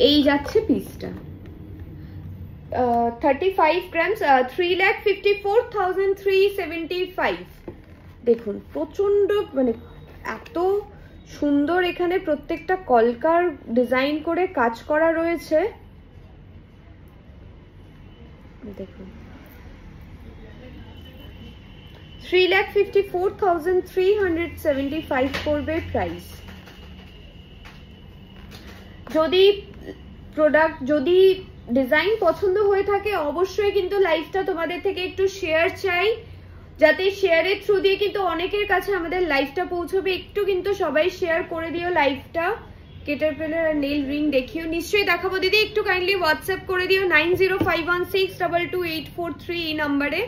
এই যাচ্ছে পিসটা 35 গ্রামস 3,54,375। দেখুন প্রচন্ড মানে এত সুন্দর এখানে প্রত্যেকটা কলকার ডিজাইন করে কাজ করা রয়েছে। দেখুন 3,54,375 পড়বে প্রাইস। যদি প্রোডাক্ট যদি ডিজাইন পছন্দ হয়ে থাকে অবশ্যই কিন্তু লাইভটা তোমাদের থেকে একটু শেয়ার চাই, যাতে শেয়ারের থ্রু দিয়ে কিন্তু অনেকের কাছে আমাদের লাইভটা পৌঁছবে। একটু কিন্তু সবাই শেয়ার করে দিও লাইভটা। ক্যাটারপিলার আর নেল রিং দেখিও, নিশ্চয়ই দেখাবো দিদি। একটু কাইন্ডলি হোয়াটসঅ্যাপ করে দিও 9051622843 এই নাম্বারে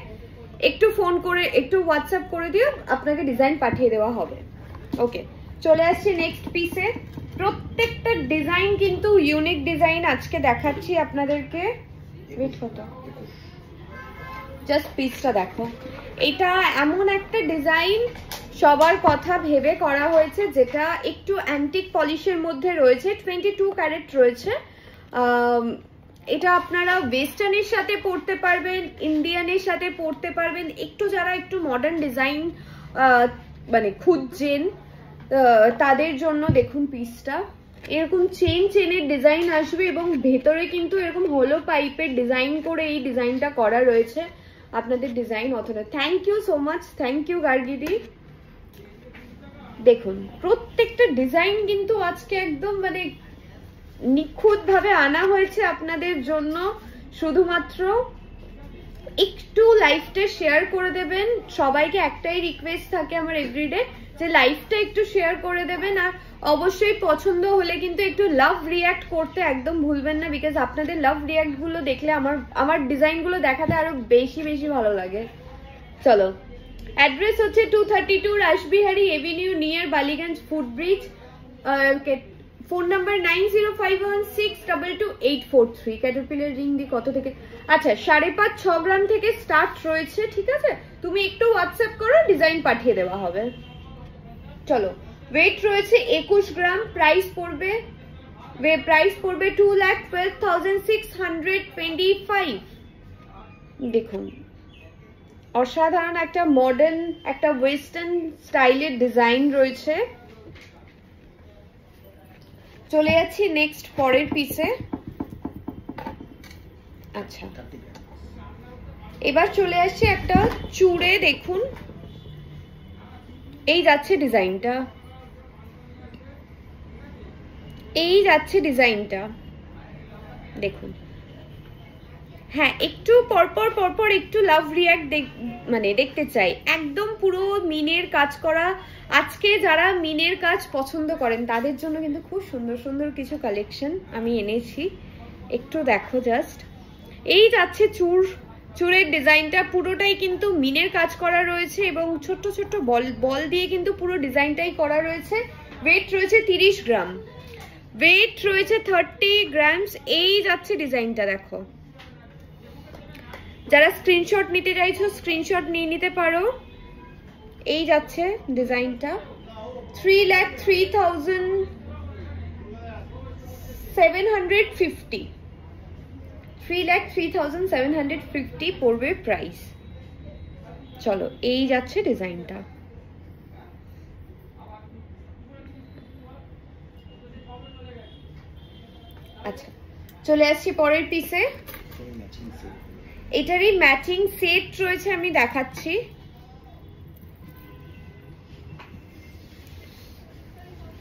একটু ফোন করে একটু হোয়াটসঅ্যাপ করে দিও, আপনাকে ডিজাইন পাঠিয়ে দেওয়া হবে। ওকে, চলে আসছি নেক্সট পিসে। প্রত্যেকটা ডিজাইন কিন্তু ইউনিক ডিজাইন আজকে দেখাচ্ছি আপনাদেরকে। ওয়েট কত, জাস্ট পিসটা দেখো। এটা এমন একটা ডিজাইন সবার কথা ভেবে করা হয়েছে যেটা একটু অ্যান্টিক পলিশের মধ্যে রয়েছে, 22 ক্যারেট রয়েছে। এটা আপনারা ওয়েস্টার্নের সাথে পরতে পারবেন, ইন্ডিয়ানের সাথে পরতে পারবেন। একটু যারা একটু মডার্ন ডিজাইন মানে খুঁজছেন তাদের জন্য দেখুন পিসটা এরকম চেনের ডিজাইন আসবে এবং ভেতরে কিন্তু এরকম হলো পাইপের ডিজাইন করে এই ডিজাইনটা করা রয়েছে। আপনাদের ডিজাইন অতটা, thank you so much, thank you গার্গিদি। দেখুন প্রত্যেকটা ডিজাইন কিন্তু আজকে একদম মানে নিখুঁত ভাবে আনা হয়েছে আপনাদের জন্য। শুধুমাত্র একটু লাইভটা শেয়ার করে দেবেন। সবাইকে একটাই রিকোয়েস্ট থাকে আমার এভরিডে যে লাইভটা একটু শেয়ার করে দেবেন, আর অবশ্যই পছন্দ হলে কিন্তু একটু লাভ রিয়াক্ট করতে একদম ভুলবেন না, বিকজ আপনাদের লাভ রিয়াক্ট গুলো দেখলে আমার ডিজাইন গুলো দেখাতে আরো বেশি ভালো লাগে। চলো, অ্যাড্রেস হচ্ছে 232 Rashbehari avenue near Ballygunge footbridge. Phone number 9051622843। Caterpillar ring দি কত থেকে? আচ্ছা 5.5-6 গ্রাম থেকে স্টার্ট রয়েছে, ঠিক আছে। তুমি একটু হোয়াটসঅ্যাপ করো, ডিজাইন পাঠিয়ে দেওয়া হবে। চলো, ওয়েট রয়েছে 21 গ্রাম। প্রাইস পড়বে 2,12,625। দেখুন অসাধারণ একটা মডার্ন একটা ওয়েস্টার্ন স্টাইলের ডিজাইন রয়েছে। চলে যাচ্ছি নেক্সট পরের পিসে। আচ্ছা, এবার চলে আসছে একটা চূড়ে। দেখুন এই যাচ্ছে ডিজাইনটা, দেখুন। হ্যাঁ, একটু পরপর একটু লাভ রিয়াক্ট মানে দেখতে চাই। একদম পুরো মিনের কাজ করা। আজকে যারা মিনের কাজ পছন্দ করেন তাদের জন্য কিন্তু খুব সুন্দর কিছু কালেকশন আমি এনেছি। একটু দেখো জাস্ট। এই যাচ্ছে চূড়ের ডিজাইনটা পুরোটাই কিন্তু মিনের কাজ করা রয়েছে এবং ছোট্ট বল দিয়ে কিন্তু পুরো ডিজাইনটাই করা রয়েছে। ওয়েট রয়েছে 30 গ্রাম, ওয়েট রয়েছে 30 গ্রামস। এই যাচ্ছে ডিজাইনটা দেখো। যারা স্ক্রিনশট নিতে চাইছো স্ক্রিনশট নিয়ে নিতে পারো। এই যাচ্ছে ডিজাইনটা 3,03,750। 3,03,750 পড়বে প্রাইস। চলো, এই যাচ্ছে ডিজাইনটা। আচ্ছা, চলে আসছি পরের পিসে। এটারই ম্যাচিং সেট রয়েছে, আমি দেখাচ্ছি।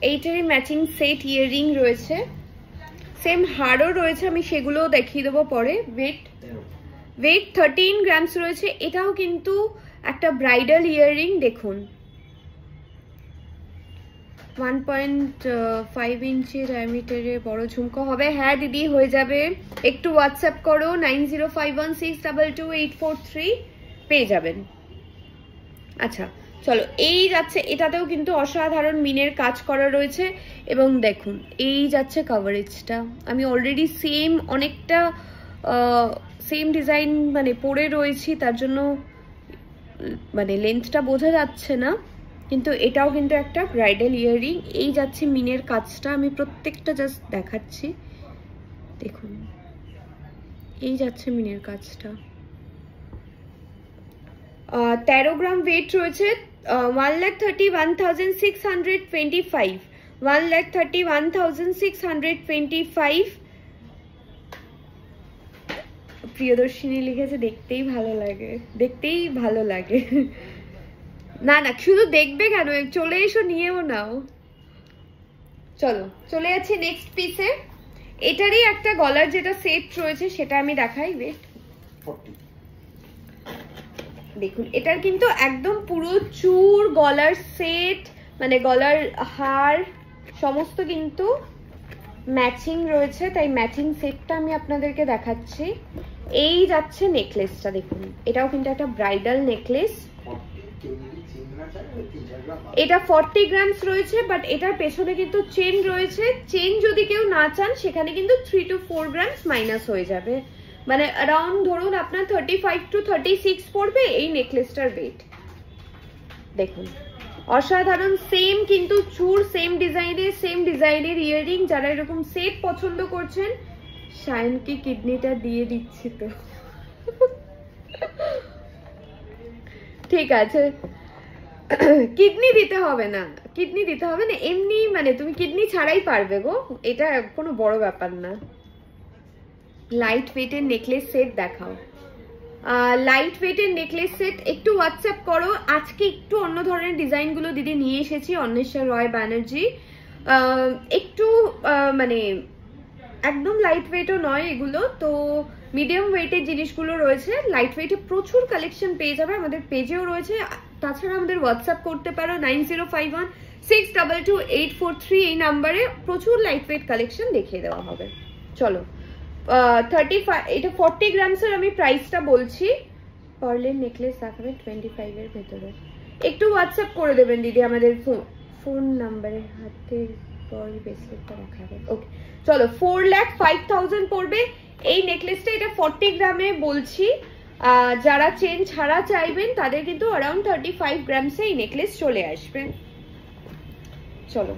এইটারই ম্যাচিং সেট ইয়াররিং রয়েছে, সেম হারও রয়েছে, আমি সেগুলোও দেখিয়ে দেবো পরে। ওয়েট 13 গ্রামস রয়েছে। এটাও কিন্তু একটা ব্রাইডাল ইয়াররিং। দেখুন 1.5 ইঞ্চি ডায়ামিটারে বড় ঝুমকো হবে। হ্যাঁ দিদি, হয়ে যাবে। একটু হোয়াটসঅ্যাপ করো 9051622843, পেয়ে যাবেন। আচ্ছা চলো, এই যাচ্ছে। এটাতেও কিন্তু অসাধারণ মিনের কাজ করা রয়েছে এবং দেখুন এই যাচ্ছে কভারেজটা। আমি অলরেডি অনেকটা সেম ডিজাইন মানে পরে রয়েছি, তার জন্য মানে লেন্থটা বোঝা যাচ্ছে না, কিন্তু এটাও কিন্তু একটা ব্রাইডাল ইয়াররিং। এই যাচ্ছে মিনের কাজটা, আমি প্রত্যেকটা জাস্ট দেখাচ্ছি। দেখুন এই যাচ্ছে মিনের কাজটা। 13 গ্রাম ওয়েট রয়েছে। 1,31,625, 1,31,625। প্রিয়দর্শিনী লিখেছে দেখতেই ভালো লাগে, দেখতেই ভালো লাগে। না না শুধু দেখবে কেন, চলে এসো নিয়েও নাও। চলো চলে যাচ্ছি নেক্সট পিসে। এটারই একটা গলার যেটা সেট রয়েছে সেটা আমি দেখাই। ওয়েট দেখুন, এটার কিন্তু একদম পুরো চূড় গলার সেট, মানে গলার হার সমস্ত কিন্তু ম্যাচিং রয়েছে, তাই ম্যাচিং সেটটা আমি আপনাদেরকে দেখাচ্ছি। এই যাচ্ছে নেকলেসটা, দেখুন এটাও কিন্তু একটা ব্রাইডাল নেকলেস। এটা 40 গ্রামস রয়েছে, বাট এটার পেছনে কিন্তু চেন রয়েছে। চেন যদি কেউ না চান সেখানে কিন্তু 3 to 4 গ্রামস মাইনাস হয়ে যাবে, মানে अराउंड ধরুন আপনার 35 to 36 পড়বে এই নেকলেসটার ওয়েট। দেখুন অসাধারণ, সেম কিন্তু চূড়, সেম ডিজাইনের ইয়াররিং। যারা এরকম সেট পছন্দ করছেন, শাইনকে কিডনিটা দিয়ে দিচ্ছি তো। ঠিক আছে, কিডনি দিতে হবে না, কিডনি দিতে হবে না, এমনি মানে তুমি কিডনি ছাড়াই পারবে গো, এটা কোনো বড় ব্যাপার না। লাইট ওয়েটের নেকলেস সেট দেখাও। লাইট ওয়েটের নেকলেস সেট একটু হোয়াটসঅ্যাপ করো। আজকে একটু অন্য ধরনের ডিজাইনগুলো দিদি নিয়ে এসেছি, অন্বেষা রয় ব্যানার্জি। একটু মানে একদম লাইট ওয়েটও নয় এগুলো, তো মিডিয়াম ওয়েটের জিনিসগুলো রয়েছে। লাইট ওয়েটে প্রচুর কালেকশন পেয়ে যাবে, আমাদের পেজেও রয়েছে। তাছাড়া আমাদের হোয়াটসঅ্যাপ করতে পারো 9051622843, এই নাম্বারে প্রচুর লাইট ওয়েট কালেকশন দেখিয়ে দেওয়া হবে। চলো 35, এটা 40 গ্রামসের আমি প্রাইসটা বলছি। পার্লের নেকলেস দেখাবে 25 এর ভেতরে। একটু হোয়াটসঅ্যাপ করে দেবেন দিদি আমাদের ফোন নাম্বারে, হাতের পর ব্রেসলেটটা দেখাবে। ওকে চলো, 4,05,000 পড়বে এই নেকলেসটা। এটা 40 গ্রামে বলছি। যারা চেন ছাড়া চাইবেন তাদের কিন্তু अराउंड 35 গ্রামসে এই নেকলেস চলে আসবে। চলো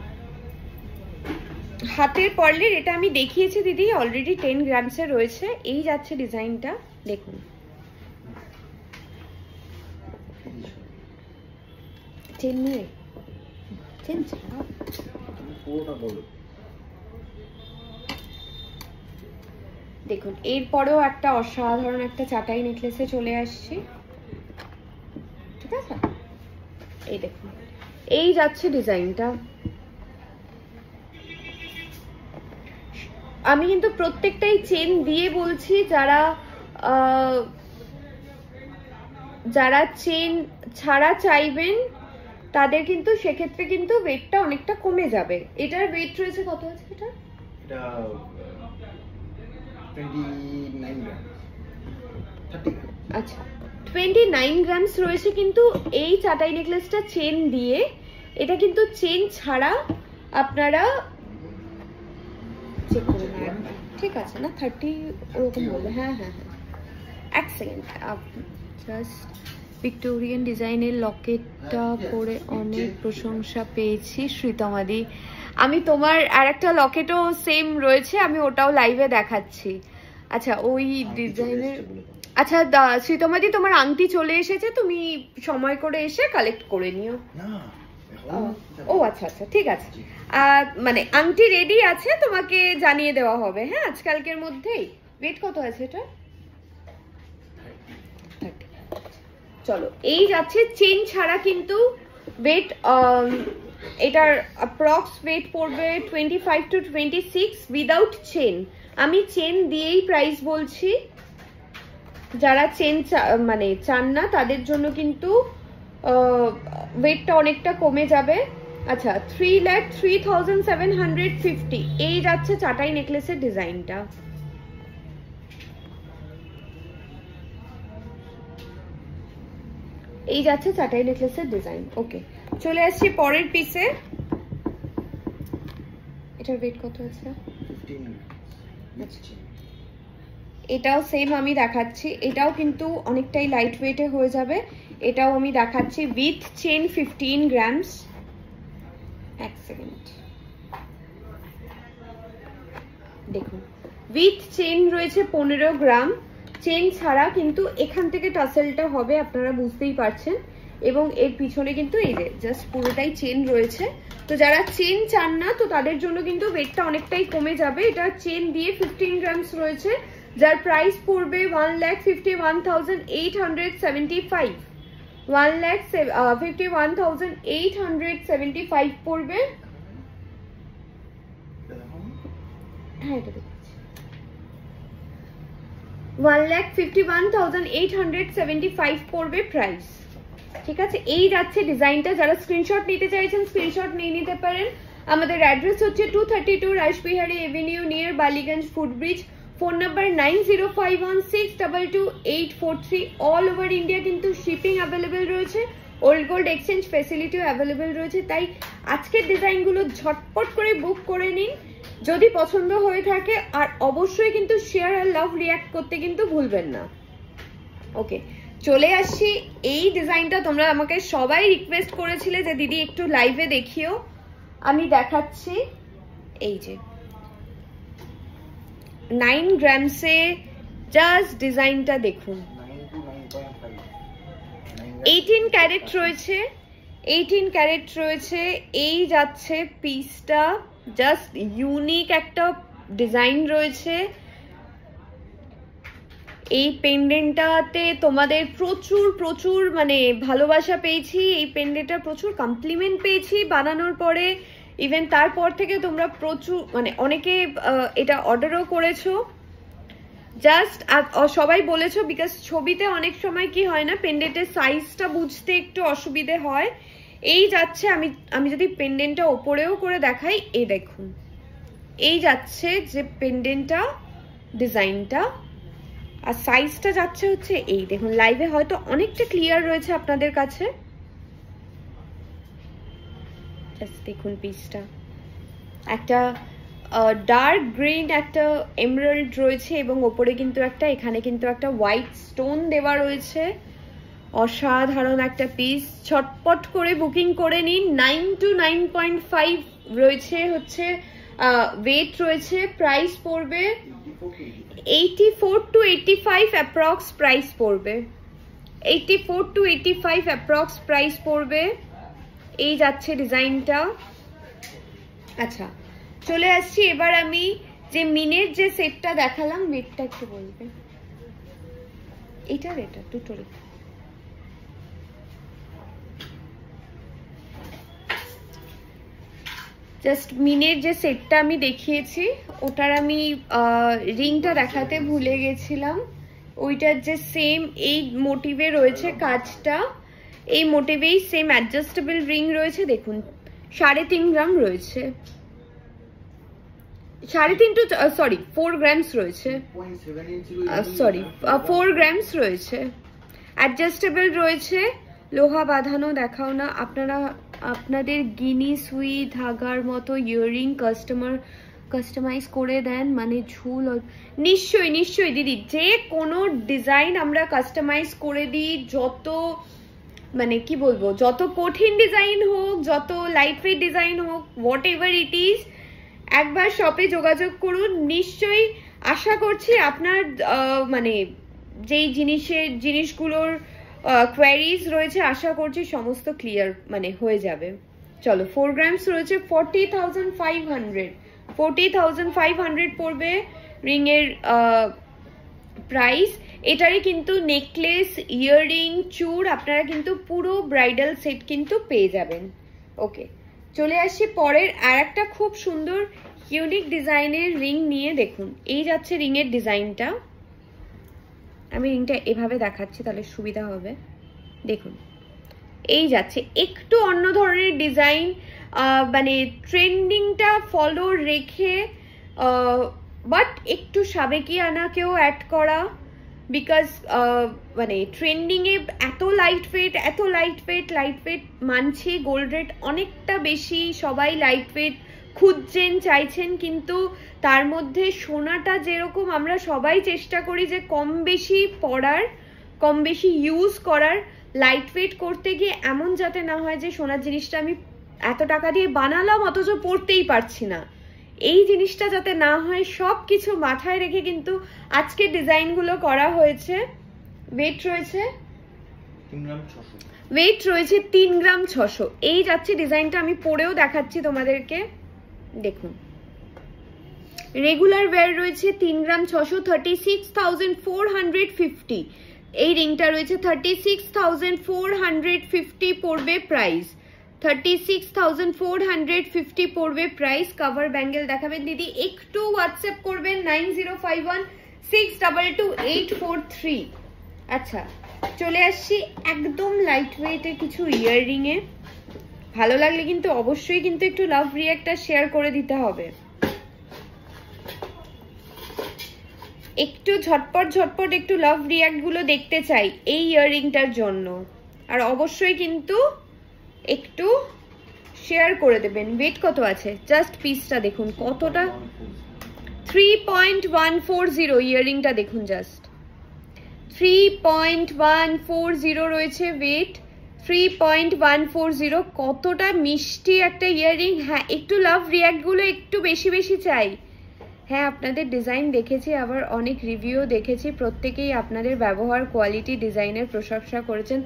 হাতের পার্লের, এটা আমি দেখিয়েছি দিদি, অলরেডি 10 গ্রামসে রয়েছে। এই যাচ্ছে ডিজাইনটা, দেখুন চেন নিয়ে, চেন ছাড়া দেখুন। এরপরেও একটা অসাধারণ একটা চাটাই নেকলেসে চলে আসছি, ঠিক আছে। এই দেখুন এই যাচ্ছে ডিজাইনটা। আমি কিন্তু প্রত্যেকটাই চেন দিয়ে বলছি, যারা চেন ছাড়া চাইবেন তাদের কিন্তু সেক্ষেত্রে কিন্তু ওয়েটটা অনেকটা কমে যাবে। এটার ওয়েট রয়েছে কত আছে? এটা 29 গ্রাম, 30 গ্রাম। আচ্ছা 29 গ্রামস রয়েছে, কিন্তু এই চাটাই নেকলেসটা চেন দিয়ে, এটা কিন্তু চেন ছাড়া আপনারা চেক করে নেন, ঠিক আছে না? 30 ওরকম বলে, হ্যাঁ হ্যাঁ হ্যাঁ। এক সেকেন্ড, জাস্ট ভিক্টোরিয়ান ডিজাইনের লকেটটা পরে অনেক প্রশংসা পেয়েছি শ্রীতমাদি। আমি তোমার আর একটা লকেটও সেম রয়েছে, আমি ওটাও লাইভে দেখাচ্ছি। আচ্ছা ওই ডিজাইনের, আচ্ছা শ্রীতমাদি তোমার আংটি চলে এসেছে, তুমি সময় করে এসে কালেক্ট করে নিও। ও আচ্ছা আচ্ছা ঠিক আছে, মানে আংটি রেডি আছে, তোমাকে জানিয়ে দেওয়া হবে হ্যাঁ আজকালকের মধ্যেই। ওয়েট কত আছে এটা? 30। চলো এই যাচ্ছে চেন ছাড়া কিন্তু ওয়েট, এটার অ্যাপ্রক্স ওয়েট পড়বে 25 to 26 উইদাউট চেন। আমি চেন দিয়েই প্রাইস বলছি, যারা চেন মানে চান না তাদের জন্য কিন্তু ওয়েটটা অনেকটা কমে যাবে। আচ্ছা 3,03,750 এই যাচ্ছে চাটাই নেকলেসের ডিজাইনটা। এই যাচ্ছে চাটাই নেকলেসের ডিজাইন। ওকে চলে আসছি পরের পিসে। এটার ওয়েট কত আছে? 15। এটাও সেম আমি দেখাচ্ছি, এটাও কিন্তু অনেকটাই লাইট ওয়েটে হয়ে যাবে। এটাও আমি দেখাচ্ছি উইথ চেন 15 গ্রামস। এক সেকেন্ড, দেখুন উইথ চেন রয়েছে 15 গ্রাম, চেন ছাড়া কিন্তু এখান থেকে টাসেলটা হবে, আপনারা বুঝতেই পারছেন। এবং এর পিছনে কিন্তু এই যে জাস্ট পুরোটাই চেন রয়েছে। তো যারা চেন চান না তো তাদের জন্য কিন্তু ওয়েটটা অনেকটাই কমে যাবে। এটা চেন দিয়ে 15 গ্রামস রয়েছে, যার প্রাইস পড়বে 1,51,875। 1,51,875 পড়বে। হ্যাঁ এটা দেখছি 1,51,875 পড়বে প্রাইস। ঠিক আছে, এই যাচ্ছে ডিজাইনটা। যারা স্ক্রিনশট নিতে চাইছেন স্ক্রিনশট নিয়ে নিতে পারেন। আমাদের অ্যাড্রেস হচ্ছে 232 Rashbehari avenue near Ballygunge footbridge. Phone number 9051622843। All over India কিন্তু শিপিং অ্যাভেলেবেল রয়েছে, ওল্ড গোল্ড এক্সচেঞ্জ ফেসিলিটিও অ্যাভেলেবেল রয়েছে। তাই আজকের ডিজাইনগুলো ঝটপট করে বুক করে নিন যদি পছন্দ হয়ে থাকে। আর অবশ্যই কিন্তু শেয়ার আর লাভ রিঅ্যাক্ট করতে কিন্তু ভুলবেন না। ওকে, চলে আসছি। এই ডিজাইনটা তোমরা আমাকে সবাই রিকোয়েস্ট করেছিলে যে দিদি একটু লাইভে দেখিও, আমি দেখাচ্ছি। এই যে 9 গ্রামসে জাস্ট ডিজাইনটা দেখুন। 18 ক্যারেট রয়েছে, 18 ক্যারেট রয়েছে। এই যাচ্ছে পিসটা, জাস্ট ইউনিক একটা ডিজাইন রয়েছে। এই পেন্ডেন্টটাতে তোমাদের প্রচুর প্রচুর মানে ভালোবাসা পেয়েছি, এই পেন্ডেন্টটা প্রচুর কমপ্লিমেন্ট পেয়েছি বানানোর পরে। ইভেন তারপর থেকে তোমরা প্রচুর মানে অনেকে এটা অর্ডারও করেছো। জাস্ট সবাই বলেছো বিকজ ছবিতে অনেক সময় কি হয় না, পেন্ডেন্টের সাইজটা বুঝতে একটু অসুবিধে হয়। এই যাচ্ছে, আমি যদি পেন্ডেন্টটা ওপরেও করে দেখাই, এই দেখুন এই যাচ্ছে যে পেন্ডেন্টটা ডিজাইনটা, আর সাইজটা যাচ্ছে হচ্ছে এই দেখুন। লাইভে হয়তো অনেকটা ক্লিয়ার রয়েছে আপনাদের কাছে, জাস্ট দেখুন পিসটা। একটা ডার্ক গ্রিন একটা এমরাল্ড রয়েছে এবং ওপরে কিন্তু একটা এখানে কিন্তু একটা হোয়াইট স্টোন দেওয়া রয়েছে। অসাধারণ একটা পিস, ছটপট করে বুকিং করে নিন। 9 to 9.5 রয়েছে হচ্ছে ওয়েট রয়েছে। প্রাইস পড়বে 84 to 85 অ্যাপ্রক্স প্রাইস পড়বে, 84 to 85 অ্যাপ্রক্স প্রাইস পড়বে। এই যাচ্ছে ডিজাইনটা। আচ্ছা চলে আসছি এবার আমি যে মিনের যে সেটটা দেখালাম, ওয়েটটা একটু বলবে। এটা দুটোর জাস্ট মিনের যে সেটটা আমি দেখিয়েছি ওটার আমি রিংটা দেখাতে ভুলে গেছিলাম। ওইটার যে সেম এই মোটিভে রয়েছে কাজটা, এই মোটিভেই সেম অ্যাডজাস্টেবল রিং রয়েছে। দেখুন 3.5 গ্রাম রয়েছে, 3.5 to 4 গ্রামস রয়েছে, সরি 4 গ্রামস রয়েছে। অ্যাডজাস্টেবল রয়েছে, লোহা বাঁধানো দেখাও না। আপনারা আপনাদের গিনি সুই ধাগার মতো ইয়াররিং কাস্টমাইজ করে দেন, মানে ঝুল। নিশ্চয়ই নিশ্চয়ই দিদি, যে কোনো ডিজাইন আমরা কাস্টমাইজ করে দিই। যত মানে কি বলবো, যত কঠিন ডিজাইন হোক, যত লাইট ওয়েট ডিজাইন হোক, হোয়াট এভার ইট ইজ, একবার শপে যোগাযোগ করুন। নিশ্চয়ই আশা করছি আপনার মানে যেই জিনিসগুলোর কোয়ারিজ রয়েছে আশা করছি সমস্ত ক্লিয়ার মানে হয়ে যাবে। চলো 4 গ্রামস রয়েছে, 40,500 পড়বে রিং এর প্রাইস। এটারই কিন্তু নেকলেস, ইয়াররিং, চূড় আপনারা কিন্তু পুরো ব্রাইডাল সেট কিন্তু পেয়ে যাবেন। ওকে, চলে আসছি পরের আর একটা খুব সুন্দর ইউনিক ডিজাইনের রিং নিয়ে। দেখুন এই যাচ্ছে রিং এর ডিজাইনটা। আমি রিংটা এভাবে দেখাচ্ছি তাহলে সুবিধা হবে। দেখুন এই যাচ্ছে একটু অন্য ধরনের ডিজাইন, মানে ট্রেন্ডিংটা ফলো রেখে বাট একটু সাবেকিয়ানাকেও অ্যাড করা। বিকজ মানে ট্রেন্ডিংয়ে এত লাইট ওয়েট মানছি, গোল্ড রেট অনেকটা বেশি, সবাই লাইট ওয়েট খুঁজছেন চাইছেন, কিন্তু তার মধ্যে সোনাটা যেরকম আমরা সবাই চেষ্টা করি যে কম বেশি পরার, কম বেশি ইউজ করার, লাইট ওয়েট করতে গিয়ে এমন যাতে না হয় যে সোনার জিনিসটা আমি এত টাকা দিয়ে বানালাম অথচ পরতেই পারছি না, এই জিনিসটা যাতে না হয় সব কিছু মাথায় রেখে কিন্তু আজকে ডিজাইনগুলো করা হয়েছে। ওয়েট রয়েছে 3 গ্রাম 600, ওয়েট রয়েছে 3 গ্রাম 600। এই যাচ্ছে ডিজাইনটা, আমি পরেও দেখাচ্ছি তোমাদেরকে। দেখুন রেগুলার ওয়্যার রয়েছে 3 গ্রাম 600, 36,450। এই রিংটা রয়েছে 36,450 পড়বে প্রাইস, 36,450 পড়বে প্রাইস। কভার ব্যাঙ্গেল দেখাবেন দিদি, একটু হোয়াটসঅ্যাপ করবেন 9051622843। আচ্ছা চলে আসছি একদম লাইট ওয়েটের কিছু ইয়াররিং এ। ভালো লাগলে কিন্তু অবশ্যই কিন্তু একটু লাভ রিঅ্যাক্টটা শেয়ার করে দিতে হবে। একটু ঝটপট ঝটপট একটু লাভ রিঅ্যাক্ট গুলো দেখতে চাই এই ইয়াররিংটার জন্য, আর অবশ্যই কিন্তু একটু শেয়ার করে দেবেন। ওয়েট কত আছে জাস্ট পিসটা দেখুন কতটা, 3.140 ইয়াররিংটা দেখুন জাস্ট, 3.140 রয়েছে ওয়েট, 3.140। কতটা মিষ্টি একটা ইয়াররিং। হ্যাঁ একটু লাভ রিঅ্যাক্ট গুলো একটু বেশি বেশি চাই। হ্যাঁ আপনাদের ডিজাইন দেখেছি, আবার অনেক রিভিউ দেখেছি, প্রত্যেকেই আপনাদের ব্যবহার কোয়ালিটি ডিজাইনের প্রশংসা করেছেন।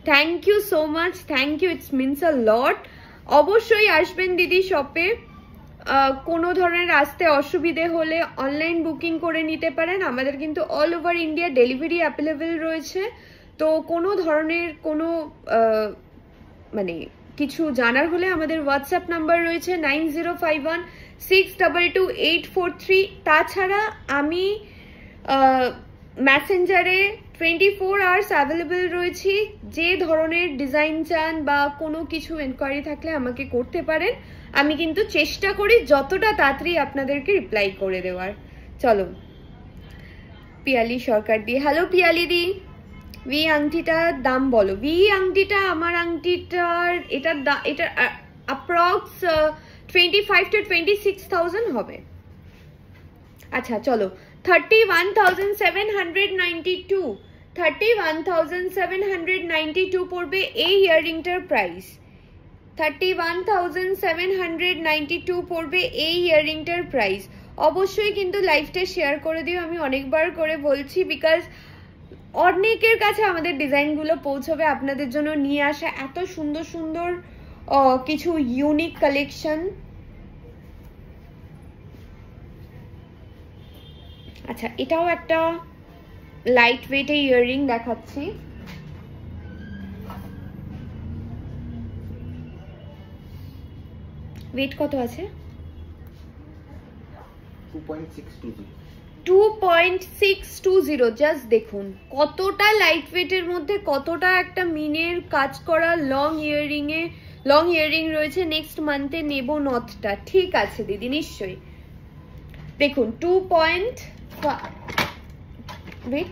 Thank you so much, thank you, it's means a lot. অবশ্যই আসবেন দিদি শপে। কোনো ধরনের আসতে অসুবিধে হলে অনলাইন বুকিং করে নিতে পারেন। আমাদের কিন্তু all over India delivery available রয়েছে। তো কোনো ধরনের কোনো মানে কিছু জানার হলে আমাদের হোয়াটসঅ্যাপ নাম্বার রয়েছে 9051622843। তাছাড়া আমি মেসেঞ্জারে 24 আওয়ার্স অ্যাভেলেবেল রয়েছি। যে ধরনের ডিজাইন চান বা কোনো কিছু এনকোয়ারি থাকলে আমাকে করতে পারেন, আমি কিন্তু চেষ্টা করি যতটা তাড়াতাড়ি আপনাদেরকে রিপ্লাই করে দেওয়ার। চলো পিয়ালি সরকার দি, হ্যালো পিয়ালি দি। ভি আংটিটার দাম বলো। ভি আংটিটা, আমার আংটিটার এটার অ্যাপ্রক্স 25 to 26,000 হবে। আচ্ছা চলো 31,792, 31,792 পড়বে এই ইয়াররিংটার প্রাইস, 31,792 পড়বে এই ইয়াররিংটার প্রাইস। অবশ্যই কিন্তু লাইভটা শেয়ার করে দিও, আমি অনেকবার করে বলছি, বিকজ অনেকের কাছে আমাদের ডিজাইনগুলো পৌঁছবে। আপনাদের জন্য নিয়ে আসা এত সুন্দর সুন্দর কিছু ইউনিক কালেকশন। আচ্ছা এটাও একটা লাইট ওয়েট ইয়াররিং দেখাচ্ছি। ওয়েট কত আছে? 2.620। জাস্ট দেখুন কতটা লাইট ওয়েটের মধ্যে কতটা একটা মিনের কাজ করা লং ইয়াররিং রয়েছে। নেক্সট মান্থে নেব নথটা। ঠিক আছে দিদি নিশ্চয়ই। দেখুন 2.620।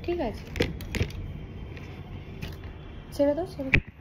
ঠিক আছে ছেড়ে দাও ছেড়ে দাও।